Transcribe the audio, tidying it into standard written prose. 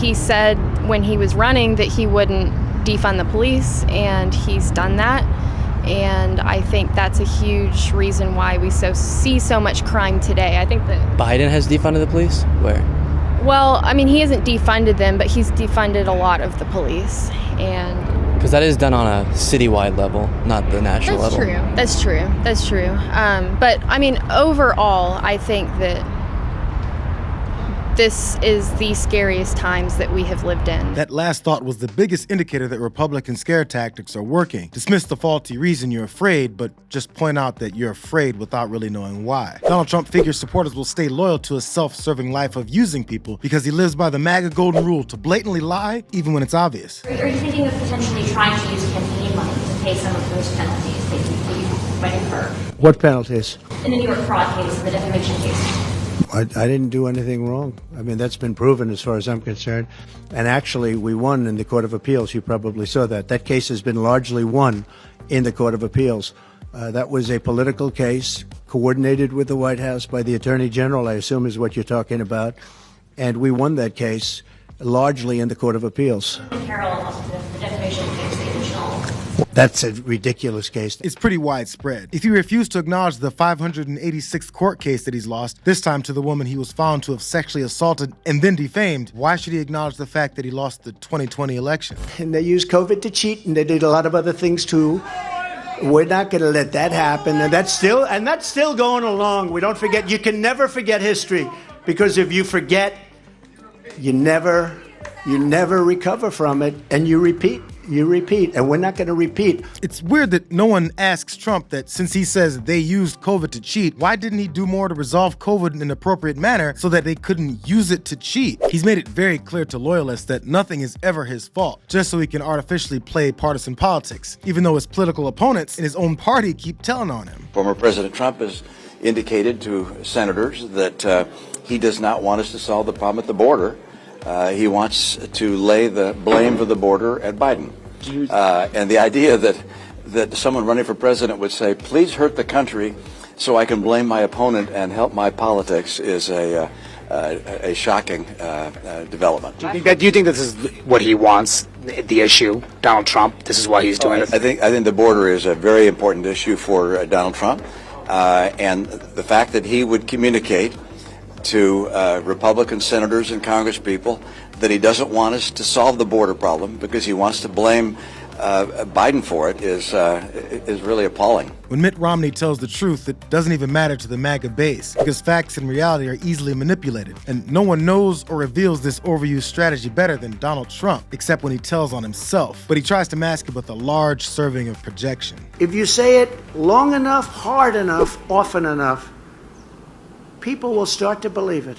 he said when he was running that he wouldn't defund the police, and he's done that. And I think that's a huge reason why we see so much crime today. I think that Biden has defunded the police? Where? Well, I mean, he hasn't defunded them, but he's defunded a lot of the police. And because that is done on a citywide level, not the national level. That's true. But I mean, overall, I think that this is the scariest times that we have lived in. That last thought was the biggest indicator that Republican scare tactics are working. Dismiss the faulty reason you're afraid, but just point out that you're afraid without really knowing why. Donald Trump figures supporters will stay loyal to a self-serving life of using people because he lives by the MAGA golden rule to blatantly lie, even when it's obvious. Are you thinking of potentially trying to use campaign money to pay some of those penalties that you might incur? What penalties? In the New York fraud case, in the defamation case. I didn't do anything wrong. I mean, that's been proven as far as I'm concerned. And actually, we won in the Court of Appeals. You probably saw that. That case has been largely won in the Court of Appeals. That was a political case coordinated with the White House by the Attorney General, I assume is what you're talking about. And we won that case largely in the Court of Appeals. In parallel to the defamation case, the original. That's a ridiculous case. It's pretty widespread. If he refused to acknowledge the 586th court case that he's lost, this time to the woman he was found to have sexually assaulted and then defamed, why should he acknowledge the fact that he lost the 2020 election? And they used COVID to cheat, and they did a lot of other things too. We're not going to let that happen, and that's still going along. We don't forget. You can never forget history, because if you forget, you never recover from it, and you repeat, and we're not going to repeat. It's weird that no one asks Trump that since he says they used COVID to cheat, why didn't he do more to resolve COVID in an appropriate manner so that they couldn't use it to cheat? He's made it very clear to loyalists that nothing is ever his fault, just so he can artificially play partisan politics, even though his political opponents in his own party keep telling on him. Former President Trump has indicated to senators that he does not want us to solve the problem at the border. He wants to lay the blame for the border at Biden. And the idea that someone running for president would say, please hurt the country so I can blame my opponent and help my politics is a shocking development. Do you think this is what he wants, the issue, Donald Trump? This is why he's doing it? I think the border is a very important issue for Donald Trump. And the fact that he would communicate to Republican senators and congresspeople that he doesn't want us to solve the border problem because he wants to blame Biden for it is really appalling. When Mitt Romney tells the truth, it doesn't even matter to the MAGA base because facts and reality are easily manipulated. And no one knows or reveals this overused strategy better than Donald Trump, except when he tells on himself. But he tries to mask it with a large serving of projection. If you say it long enough, hard enough, often enough, people will start to believe it.